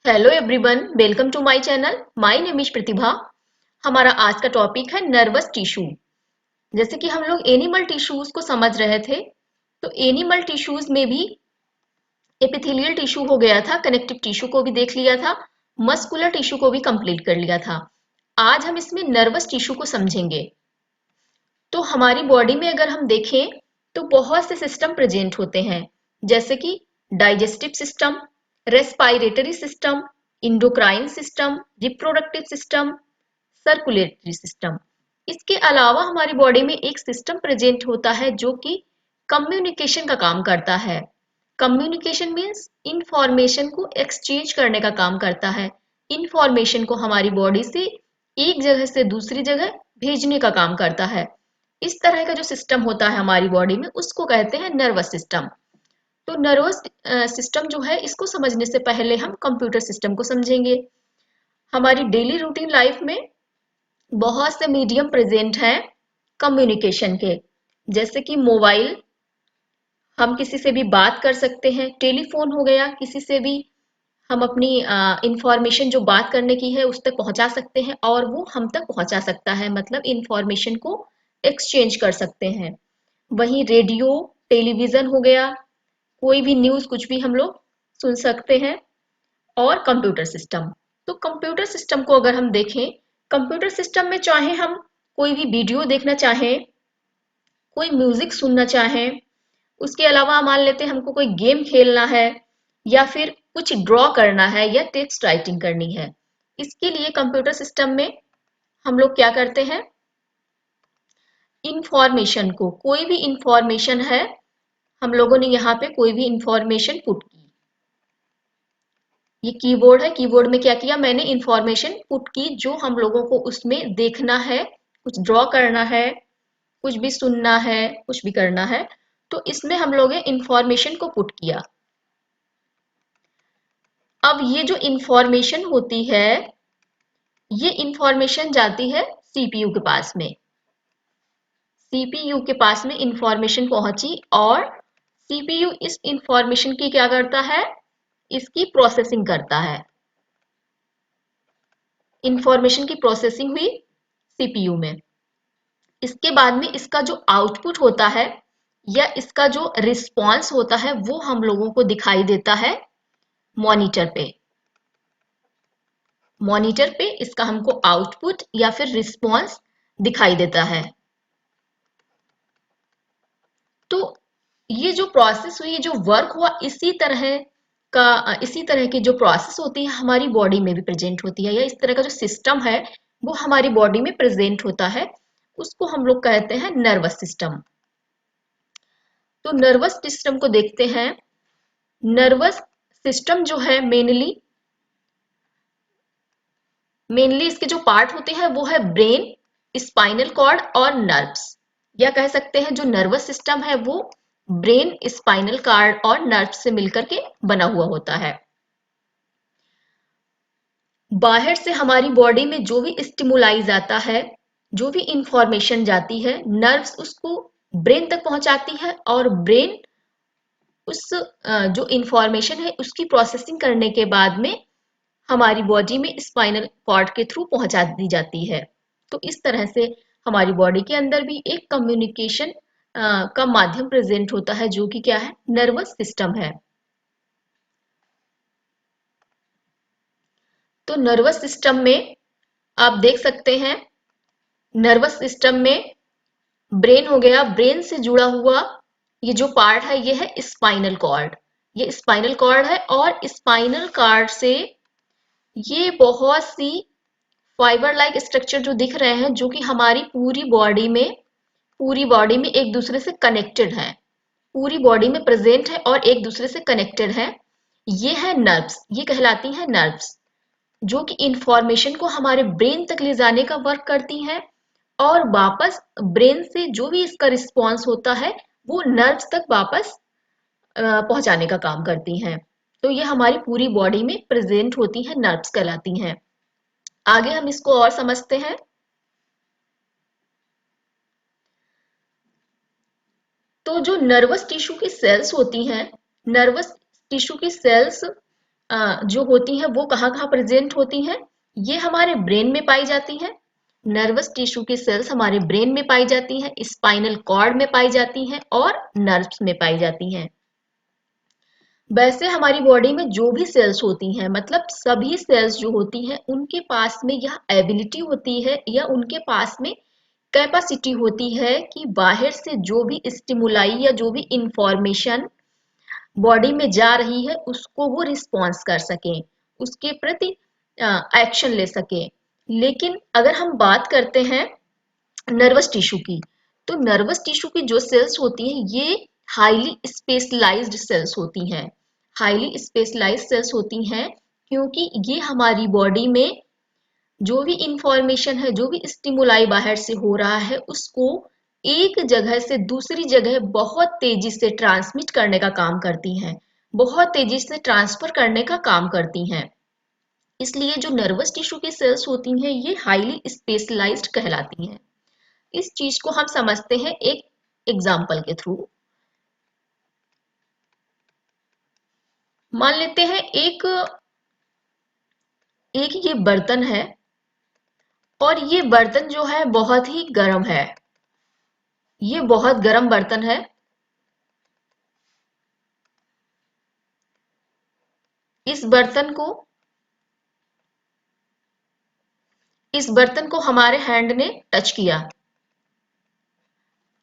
Hello everyone, welcome to my channel. My name is Pratibha. हमारा आज का टॉपिक है नर्वस टिश्यू। जैसे कि हम लोग एनिमल टिश्यूज को समझ रहे थे, तो एनिमल टिश्यूज में भी एपिथेलियल टिश्यू हो गया था, कनेक्टिव टिश्यू को भी देख लिया था, मस्कुलर टिश्यू को भी कंप्लीट कर लिया था। आज हम इसमें नर्वस टिश्यू को समझेंगे। तो हमारी बॉडी में अगर हम देखें तो बहुत से सिस्टम प्रेजेंट होते हैं, जैसे कि digestive system, respiratory system, endocrine system, reproductive system, circulatory system. इसके अलावा हमारी बॉडी में एक सिस्टम प्रेजेंट होता है जो कि कम्युनिकेशन का काम करता है। कम्युनिकेशन मीन्स इंफॉर्मेशन को एक्सचेंज करने का काम करता है। इंफॉर्मेशन को हमारी बॉडी से एक जगह से दूसरी जगह भेजने का काम करता है। इस तरह का जो सिस्टम होता है हमारी बॉडी में, उसको कहते हैं नर्वस सिस्टम। तो नर्वस सिस्टम जो है, इसको समझने से पहले हम कंप्यूटर सिस्टम को समझेंगे। हमारी डेली रूटीन लाइफ में बहुत से मीडियम प्रेजेंट हैं कम्युनिकेशन के, जैसे कि मोबाइल, हम किसी से भी बात कर सकते हैं। टेलीफोन हो गया, किसी से भी हम अपनी इंफॉर्मेशन जो बात करने की है उस तक पहुंचा सकते हैं और वो हम तक पहुंचा सकता है, मतलब इंफॉर्मेशन को एक्सचेंज कर सकते हैं। वहीं रेडियो, टेलीविजन हो गया, कोई भी न्यूज़ कुछ भी हम लोग सुन सकते हैं। और कंप्यूटर सिस्टम, तो कंप्यूटर सिस्टम को अगर हम देखें, कंप्यूटर सिस्टम में चाहे हम कोई भी वीडियो देखना चाहें, कोई म्यूजिक सुनना चाहें, उसके अलावा मान लेते हैं हमको कोई गेम खेलना है, या फिर कुछ ड्रॉ करना है या टेक्स्ट राइटिंग करनी है, इसके लिए कंप्यूटर सिस्टम में हम लोग क्या करते हैं, इंफॉर्मेशन को, कोई भी इंफॉर्मेशन है, हम लोगों ने यहाँ पे कोई भी इंफॉर्मेशन पुट की। ये कीबोर्ड है, कीबोर्ड में क्या किया मैंने, इंफॉर्मेशन पुट की जो हम लोगों को उसमें देखना है, कुछ ड्रॉ करना है, कुछ भी सुनना है, कुछ भी करना है, तो इसमें हम लोग इंफॉर्मेशन को पुट किया। अब ये जो इंफॉर्मेशन होती है, ये इंफॉर्मेशन जाती है सीपीयू के पास में। सीपीयू के पास में इंफॉर्मेशन पहुंची और सीपीयू इस इंफॉर्मेशन की क्या करता है, इसकी प्रोसेसिंग करता है। इंफॉर्मेशन की प्रोसेसिंग हुई सीपीयू में। इसके बाद में इसका जो आउटपुट होता है या इसका जो रिस्पॉन्स होता है, वो हम लोगों को दिखाई देता है मॉनिटर पे। मॉनिटर पे इसका हमको आउटपुट या फिर रिस्पॉन्स दिखाई देता है। तो ये जो प्रोसेस हुई, जो वर्क हुआ, इसी तरह की जो प्रोसेस होती है हमारी बॉडी में भी प्रेजेंट होती है, या इस तरह का जो सिस्टम है वो हमारी बॉडी में प्रेजेंट होता है, उसको हम लोग कहते हैं नर्वस सिस्टम। तो नर्वस सिस्टम को देखते हैं। नर्वस सिस्टम जो है मेनली इसके जो पार्ट होते हैं वो है ब्रेन, स्पाइनल कॉर्ड और नर्व्स। या कह सकते हैं जो नर्वस सिस्टम है वो ब्रेन, स्पाइनल कॉर्ड और नर्व्स से मिलकर के बना हुआ होता है। बाहर से हमारी बॉडी में जो भी स्टिमुलाई जाता है, जो भी इंफॉर्मेशन जाती है, नर्व्स उसको ब्रेन तक पहुंचाती है और ब्रेन उस जो इंफॉर्मेशन है उसकी प्रोसेसिंग करने के बाद में हमारी बॉडी में स्पाइनल कॉर्ड के थ्रू पहुंचा दी जाती है। तो इस तरह से हमारी बॉडी के अंदर भी एक कम्युनिकेशन का माध्यम प्रेजेंट होता है, जो कि क्या है, नर्वस सिस्टम है। तो नर्वस सिस्टम में आप देख सकते हैं, नर्वस सिस्टम में ब्रेन हो गया, ब्रेन से जुड़ा हुआ ये जो पार्ट है ये है स्पाइनल कॉर्ड। ये स्पाइनल कॉर्ड है और स्पाइनल कॉर्ड से ये बहुत सी फाइबर लाइक स्ट्रक्चर जो दिख रहे हैं, जो कि हमारी पूरी बॉडी में एक दूसरे से कनेक्टेड है, पूरी बॉडी में प्रेजेंट है और एक दूसरे से कनेक्टेड है। ये है नर्व्स, ये कहलाती हैं नर्व्स, जो कि इंफॉर्मेशन को हमारे ब्रेन तक ले जाने का वर्क करती हैं और वापस ब्रेन से जो भी इसका रिस्पॉन्स होता है वो नर्व्स तक वापस पहुंचाने का काम करती हैं। तो ये हमारी पूरी बॉडी में प्रेजेंट होती हैं, नर्व्स कहलाती हैं। आगे हम इसको और समझते हैं। तो जो नर्वस टिश्यू की सेल्स होती हैं, नर्वस टिश्यू की सेल्स जो होती हैं वो कहाँ कहाँ प्रेजेंट होती हैं? ये हमारे ब्रेन में पाई जाती हैं। नर्वस टिश्यू की सेल्स हमारे ब्रेन में पाई जाती हैं, स्पाइनल कॉर्ड में पाई जाती हैं और नर्व्स में पाई जाती हैं। वैसे हमारी बॉडी में जो भी सेल्स होती हैं, मतलब सभी सेल्स जो होती हैं, उनके पास में यह एबिलिटी होती है या उनके पास में कैपेसिटी होती है कि बाहर से जो भी स्टिमुलाई या जो भी इंफॉर्मेशन बॉडी में जा रही है उसको वो रिस्पॉन्स कर सकें, उसके प्रति एक्शन ले सकें। लेकिन अगर हम बात करते हैं नर्वस टिश्यू की, तो नर्वस टिश्यू की जो सेल्स होती हैं ये हाईली स्पेशलाइज्ड सेल्स होती हैं। हाईली स्पेशलाइज्ड सेल्स होती हैं क्योंकि ये हमारी बॉडी में जो भी इंफॉर्मेशन है, जो भी स्टिमुलाई बाहर से हो रहा है, उसको एक जगह से दूसरी जगह बहुत तेजी से ट्रांसमिट करने का काम करती हैं, बहुत तेजी से ट्रांसफर करने का काम करती हैं। इसलिए जो नर्वस टिश्यू की सेल्स होती हैं ये हाईली स्पेशलाइज्ड कहलाती हैं। इस चीज को हम समझते हैं एक एग्जाम्पल के थ्रू। मान लेते हैं एक एक ये बर्तन है और ये बर्तन जो है बहुत ही गर्म है। ये बहुत गर्म बर्तन है। इस बर्तन को इस बर्तन को हमारे हैंड ने टच किया।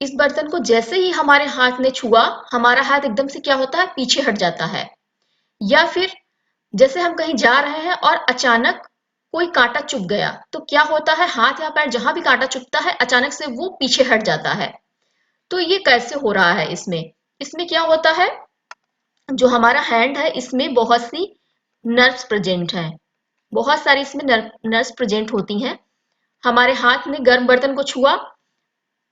इस बर्तन को जैसे ही हमारे हाथ ने छुआ, हमारा हाथ एकदम से क्या होता है, पीछे हट जाता है। या फिर जैसे हम कहीं जा रहे हैं और अचानक कोई कांटा चुभ गया, तो क्या होता है, हाथ या पैर जहां भी कांटा चुभता है अचानक से वो पीछे हट जाता है। तो ये कैसे हो रहा है? इसमें इसमें क्या होता है, जो हमारा हैंड है इसमें बहुत सी नर्व्स प्रेजेंट हैं, बहुत सारी इसमें नर्व्स प्रेजेंट होती हैं। हमारे हाथ ने गर्म बर्तन को छुआ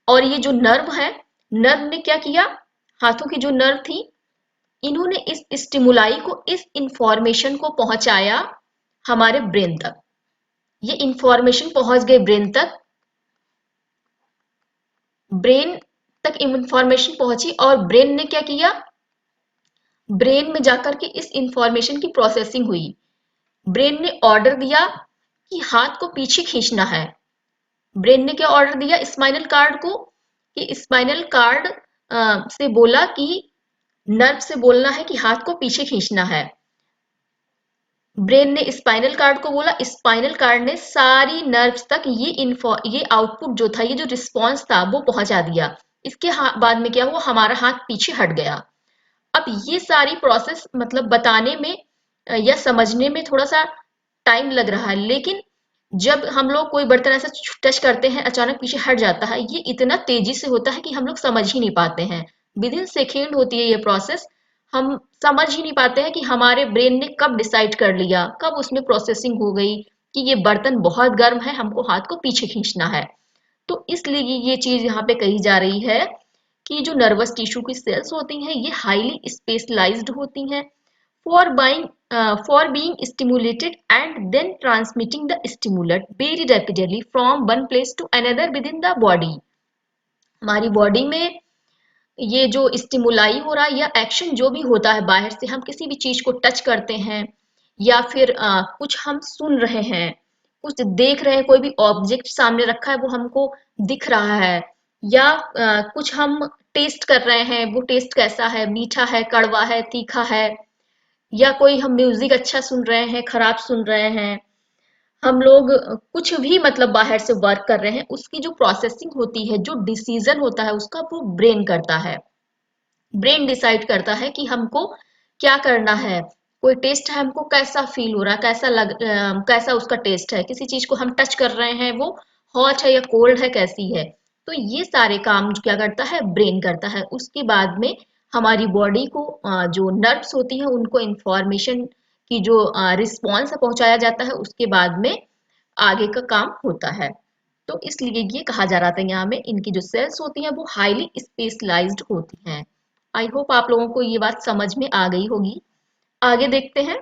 और ये जो नर्व है, नर्व ने क्या किया, हाथों की जो नर्व थी, इन्होंने इस स्टिमुलाई को, इस इंफॉर्मेशन को पहुंचाया हमारे ब्रेन तक। ये इंफॉर्मेशन पहुंच गई ब्रेन तक। ब्रेन तक इंफॉर्मेशन पहुंची और ब्रेन ने क्या किया, ब्रेन में जाकर के इस इंफॉर्मेशन की प्रोसेसिंग हुई। ब्रेन ने ऑर्डर दिया कि हाथ को पीछे खींचना है। ब्रेन ने क्या ऑर्डर दिया स्पाइनल कार्ड को, कि स्पाइनल कार्ड से बोला कि नर्व से बोलना है कि हाथ को पीछे खींचना है। ब्रेन ने स्पाइनल कार्ड को बोला, स्पाइनल कार्ड ने सारी नर्व्स तक ये आउटपुट जो था, ये जो रिस्पॉन्स था वो पहुंचा दिया। इसके बाद में क्या हुआ, हमारा हाथ पीछे हट गया। अब ये सारी प्रोसेस मतलब बताने में या समझने में थोड़ा सा टाइम लग रहा है, लेकिन जब हम लोग कोई बर्तन ऐसा टच करते हैं अचानक पीछे हट जाता है, ये इतना तेजी से होता है कि हम लोग समझ ही नहीं पाते हैं। विद इन सेकेंड होती है ये प्रोसेस। हम समझ ही नहीं पाते हैं कि हमारे ब्रेन ने कब डिसाइड कर लिया, कब उसमें प्रोसेसिंग हो गई कि ये बर्तन बहुत गर्म है, हमको हाथ को पीछे खींचना है। तो इसलिए ये चीज यहाँ पे कही जा रही है कि जो नर्वस टिश्यू की सेल्स होती हैं ये हाईली स्पेशलाइज्ड होती हैं for buying for being stimulated and then transmitting the stimulate very rapidly from one place to another within the body. हमारी बॉडी में ये जो स्टिमुलाई हो रहा है या एक्शन जो भी होता है, बाहर से हम किसी भी चीज को टच करते हैं या फिर कुछ हम सुन रहे हैं, कुछ देख रहे हैं, कोई भी ऑब्जेक्ट सामने रखा है वो हमको दिख रहा है, या कुछ हम टेस्ट कर रहे हैं, वो टेस्ट कैसा है, मीठा है, कड़वा है, तीखा है, या कोई हम म्यूजिक अच्छा सुन रहे हैं, खराब सुन रहे हैं, हम लोग कुछ भी मतलब बाहर से वर्क कर रहे हैं, उसकी जो प्रोसेसिंग होती है, जो डिसीजन होता है उसका वो ब्रेन करता है। ब्रेन डिसाइड करता है कि हमको क्या करना है। कोई टेस्ट है, हमको कैसा फील हो रहा है, कैसा उसका टेस्ट है, किसी चीज को हम टच कर रहे हैं वो हॉट है या कोल्ड है, कैसी है। तो ये सारे काम क्या करता है, ब्रेन करता है। उसके बाद में हमारी बॉडी को जो नर्व्स होती हैं उनको इंफॉर्मेशन की जो रिस्पॉन्स है पहुंचाया जाता है, उसके बाद में आगे का काम होता है। तो इसलिए ये कहा जा रहा था यहाँ में, इनकी जो सेल्स होती हैं वो हाईली स्पेशलाइज्ड होती हैं। आई होप आप लोगों को ये बात समझ में आ गई होगी। आगे देखते हैं।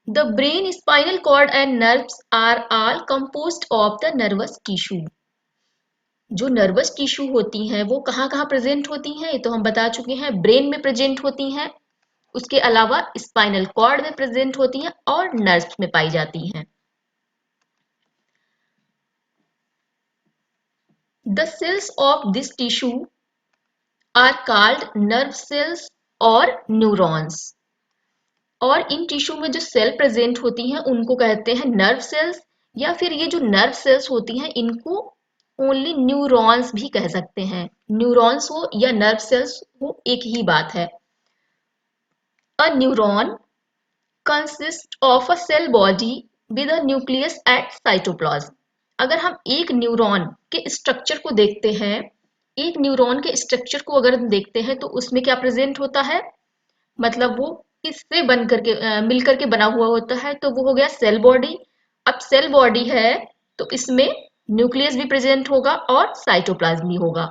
The brain, spinal cord and nerves are all composed of the nervous tissue. जो नर्वस टिश्यू होती हैं वो कहाँ कहाँ प्रेजेंट होती हैं, ये तो हम बता चुके हैं, ब्रेन में प्रेजेंट होती हैं। उसके अलावा स्पाइनल कॉर्ड में प्रेजेंट होती हैं और नर्व्स में पाई जाती हैं। The cells of this tissue are called nerve cells और न्यूरॉन्स। और इन टिश्यू में जो सेल प्रेजेंट होती हैं उनको कहते हैं नर्व सेल्स, या फिर ये जो नर्व सेल्स होती हैं इनको ओनली न्यूरॉन्स भी कह सकते हैं। न्यूरॉन्स हो या नर्व सेल्स हो, एक ही बात है। A neuron consist of a cell body with a nucleus at cytoplasm. अगर हम एक न्यूरॉन के स्ट्रक्चर को देखते हैं, एक न्यूरॉन के स्ट्रक्चर को अगर हम देखते हैं तो उसमें क्या प्रेजेंट होता है, मतलब वो किससे बन करके मिल करके बना हुआ होता है, तो वो हो गया सेल बॉडी। अब सेल बॉडी है तो इसमें न्यूक्लियस भी प्रेजेंट होगा और साइटोप्लाज्म भी होगा।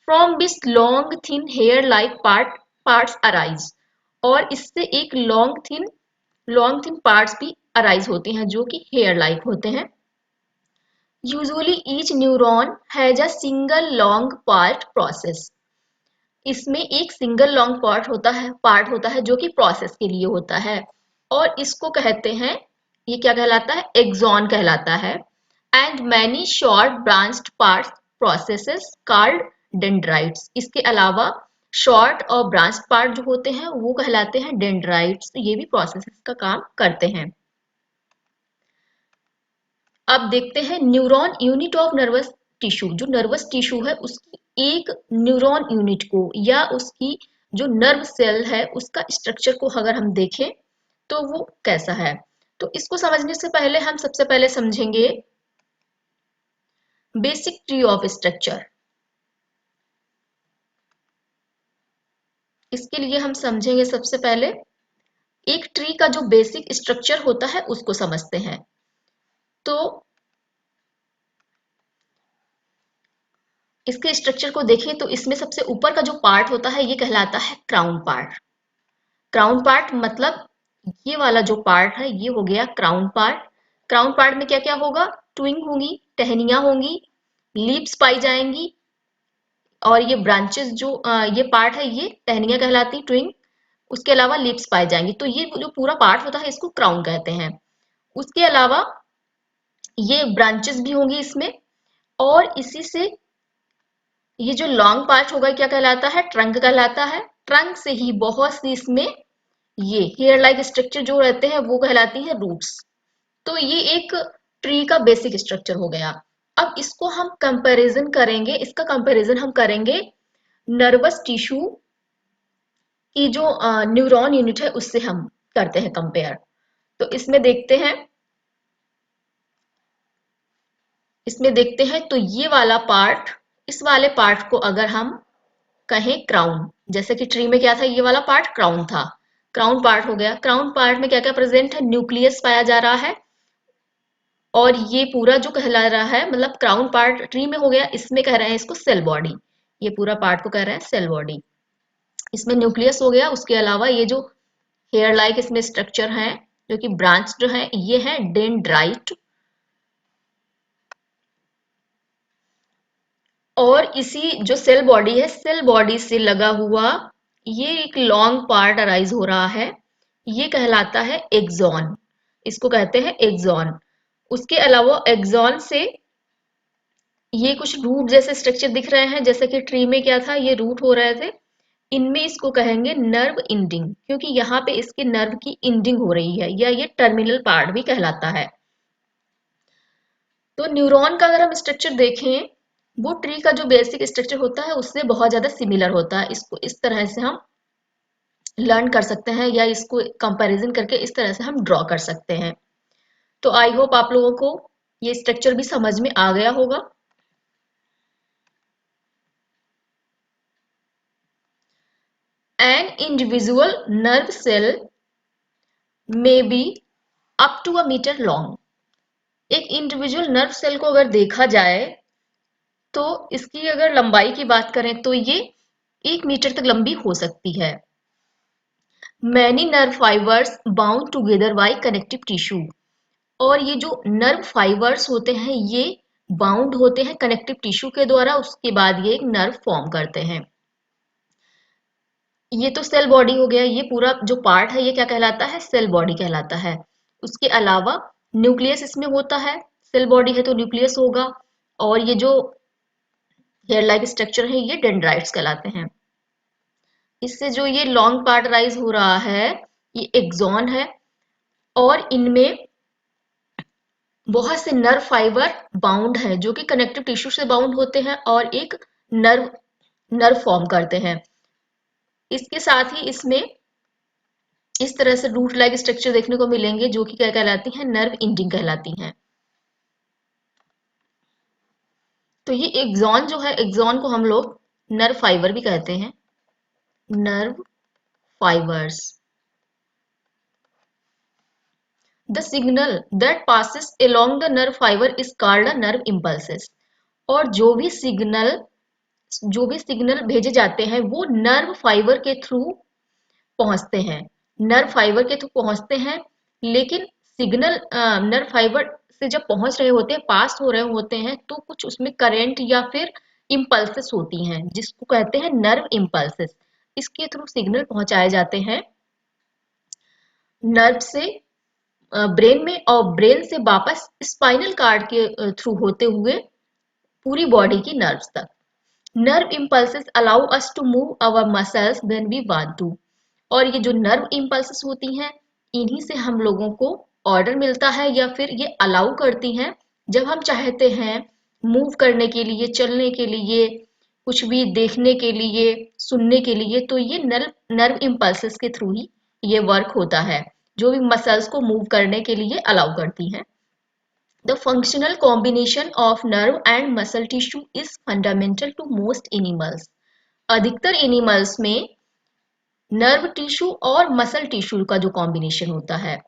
From this long thin hair like parts arise. और इससे एक लॉन्ग थिन पार्ट्स भी अराइज होते हैं जो कि हेयर लाइक होते हैं। Usually each neuron has a single long part process. इसमें एक सिंगल लॉन्ग पार्ट होता है जो कि प्रोसेस के लिए होता है, और इसको कहते हैं, ये क्या कहलाता है, एक्सॉन कहलाता है। And many short branched parts processes called dendrites. इसके अलावा शॉर्ट और ब्रांच पार्ट जो होते हैं वो कहलाते हैं डेंड्राइट्स। ये भी प्रोसेसेस का काम करते हैं। अब देखते हैं neuron unit of nervous tissue. जो नर्वस टिश्यू है उसकी एक न्यूरॉन यूनिट को या उसकी जो नर्व सेल है उसका स्ट्रक्चर को अगर हम देखें तो वो कैसा है। तो इसको समझने से पहले हम सबसे पहले समझेंगे बेसिक ट्री ऑफ स्ट्रक्चर। इसके लिए हम समझेंगे सबसे पहले एक ट्री का जो बेसिक स्ट्रक्चर होता है उसको समझते हैं। तो इसके स्ट्रक्चर को देखें तो इसमें सबसे ऊपर का जो पार्ट होता है ये कहलाता है क्राउन पार्ट। क्राउन पार्ट मतलब ये वाला जो पार्ट है ये हो गया क्राउन पार्ट। क्राउन पार्ट में क्या क्या होगा, ट्विंग होंगी, टहनियां होंगी, लीव्स पाई जाएंगी, और ये ब्रांचेस जो ये पार्ट है ये टहनियां कहलाती, ट्विंग, उसके अलावा लीव्स पाई जाएंगी। तो ये जो पूरा पार्ट होता है इसको क्राउन कहते हैं। उसके अलावा ये ब्रांचेस भी होंगी इसमें, और इसी से ये जो लॉन्ग पार्ट होगा क्या कहलाता है, ट्रंक कहलाता है। ट्रंक से ही बहुत सी इसमें ये हेयर लाइक स्ट्रक्चर जो रहते हैं वो कहलाती है रूट्स। तो ये एक ट्री का बेसिक स्ट्रक्चर हो गया। अब इसको हम कंपैरिजन करेंगे, इसका कंपैरिजन हम करेंगे नर्वस टिश्यू की जो न्यूरॉन यूनिट है उससे हम करते हैं कंपेयर। तो इसमें देखते हैं तो ये वाला पार्ट, इस वाले पार्ट को अगर हम कहें क्राउन, जैसे कि ट्री में क्या था, ये वाला पार्ट क्राउन था, क्राउन पार्ट हो गया। क्राउन पार्ट में क्या क्या प्रेजेंट है, न्यूक्लियस पाया जा रहा है, और ये पूरा जो कहला रहा है मतलब क्राउन पार्ट ट्री में हो गया, इसमें कह रहे हैं इसको सेल बॉडी। ये पूरा पार्ट को कह रहे हैं सेल बॉडी। इसमें न्यूक्लियस हो गया, उसके अलावा ये जो हेयर लाइक इसमें स्ट्रक्चर है जो कि ब्रांच जो है ये है डेंड्राइट। और इसी जो सेल बॉडी है, सेल बॉडी से लगा हुआ ये एक लॉन्ग पार्ट अराइज हो रहा है, ये कहलाता है एक्सॉन। इसको कहते हैं एक्सॉन। उसके अलावा एक्सॉन से ये कुछ रूट जैसे स्ट्रक्चर दिख रहे हैं, जैसे कि ट्री में क्या था, ये रूट हो रहे थे, इनमें इसको कहेंगे नर्व इंडिंग, क्योंकि यहाँ पे इसके नर्व की इंडिंग हो रही है, या ये टर्मिनल पार्ट भी कहलाता है। तो न्यूरॉन का अगर हम स्ट्रक्चर देखें, वो ट्री का जो बेसिक स्ट्रक्चर होता है उससे बहुत ज्यादा सिमिलर होता है। इसको इस तरह से हम लर्न कर सकते हैं, या इसको कंपैरिजन करके इस तरह से हम ड्रॉ कर सकते हैं। तो आई होप आप लोगों को ये स्ट्रक्चर भी समझ में आ गया होगा। An individual nerve cell may be up to a meter long। एक इंडिविजुअल नर्व सेल को अगर देखा जाए तो इसकी अगर लंबाई की बात करें तो ये 1 मीटर तक लंबी हो सकती है। Many nerve fibres bound together by connective tissue. और ये जो नर्व फाइबर्स होते हैं ये बाउंड होते हैं कनेक्टिव टिश्यू के द्वारा, उसके बाद ये एक नर्व फॉर्म करते हैं। ये तो सेल बॉडी हो गया, ये पूरा जो पार्ट है ये क्या कहलाता है, सेल बॉडी कहलाता है। उसके अलावा न्यूक्लियस इसमें होता है, सेल बॉडी है तो न्यूक्लियस होगा। और ये जो हेयर लाइक स्ट्रक्चर है ये डेंड्राइट्स कहलाते हैं। इससे जो ये लॉन्ग पार्ट राइज हो रहा है ये एक्सॉन है, और इनमें बहुत से नर्व फाइबर बाउंड है जो कि कनेक्टिव टिश्यू से बाउंड होते हैं और एक नर्व नर्व फॉर्म करते हैं। इसके साथ ही इसमें इस तरह से रूट लाइक स्ट्रक्चर देखने को मिलेंगे जो कि क्या कहलाती हैं, नर्व एंडिंग कहलाती हैं। तो ये एक्सॉन जो है, एक्सॉन को हम लोग नर्व फाइबर भी कहते हैं, nerve fibres. The signal that passes along the nerve fiber is called a nerve impulses। और जो भी सिग्नल भेजे जाते हैं वो नर्व फाइबर के थ्रू पहुंचते हैं, नर्व फाइबर के थ्रू पहुंचते हैं। लेकिन सिग्नल नर्व फाइबर से जब पहुंच रहे होते हैं, पास हो रहे होते हैं, तो कुछ उसमें करंट या फिर इम्पल्सेस होती हैं जिसको कहते हैं नर्व इम्पल्सेस। इसके थ्रू सिग्नल पहुंचाए जाते हैं नर्व से ब्रेन में, और ब्रेन से वापस स्पाइनल कार्ड के थ्रू होते हुए पूरी बॉडी की नर्व्स तक। Nerve impulses allow us to move our muscles when we want to. और ये जो नर्व इम्पल्सेस होती हैं इन्हीं से हम लोगों को ऑर्डर मिलता है या फिर ये अलाउ करती हैं जब हम चाहते हैं मूव करने के लिए, चलने के लिए, कुछ भी देखने के लिए, सुनने के लिए, तो ये नर्व नर्व इम्पल्सेस के थ्रू ही ये वर्क होता है, जो भी मसल्स को मूव करने के लिए अलाउ करती हैं। The functional combination of nerve and muscle tissue is fundamental to most animals. अधिकतर एनिमल्स में नर्व टिश्यू और मसल टिश्यू का जो कॉम्बिनेशन होता है,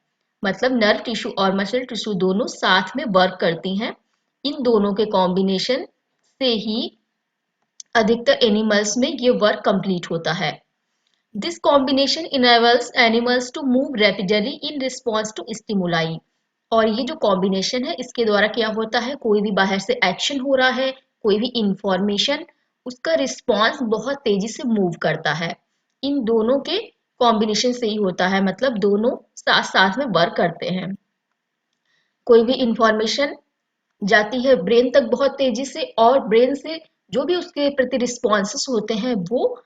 मतलब नर्व टिश्यू और मसल टिश्यू दोनों साथ में वर्क करती हैं, इन दोनों के कॉम्बिनेशन से ही अधिकतर एनिमल्स में ये वर्क कंप्लीट होता है। This combination enables animals to move rapidly in response to stimuli. और ये जो कॉम्बिनेशन है इसके द्वारा क्या होता है, कोई भी बाहर से एक्शन हो रहा है, कोई भी इंफॉर्मेशन, उसका रिस्पॉन्स बहुत तेजी से मूव करता है। इन दोनों के कॉम्बिनेशन से ही होता है, मतलब दोनों साथ साथ में वर्क करते हैं। कोई भी इंफॉर्मेशन जाती है ब्रेन तक बहुत तेजी से, और ब्रेन से जो भी उसके प्रति रिस्पॉन्सेस होते हैं वो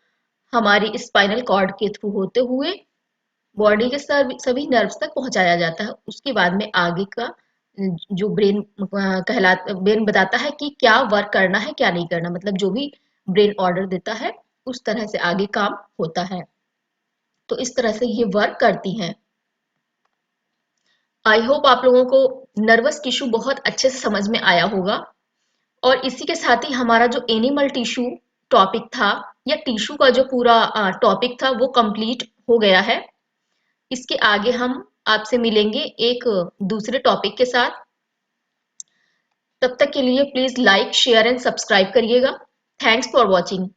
हमारी स्पाइनल कॉर्ड के थ्रू होते हुए बॉडी के सभी नर्व्स तक पहुंचाया जाता है। उसके बाद में आगे का जो ब्रेन कहलाता, ब्रेन बताता है कि क्या वर्क करना है क्या नहीं करना, मतलब जो भी ब्रेन ऑर्डर देता है उस तरह से आगे काम होता है। तो इस तरह से ये वर्क करती हैं। आई होप आप लोगों को नर्वस टिश्यू बहुत अच्छे से समझ में आया होगा। और इसी के साथ ही हमारा जो एनिमल टिश्यू टॉपिक था या टिश्यू का जो पूरा टॉपिक था वो कंप्लीट हो गया है। इसके आगे हम आपसे मिलेंगे एक दूसरे टॉपिक के साथ। तब तक के लिए please like, share and subscribe करिएगा। Thanks for watching.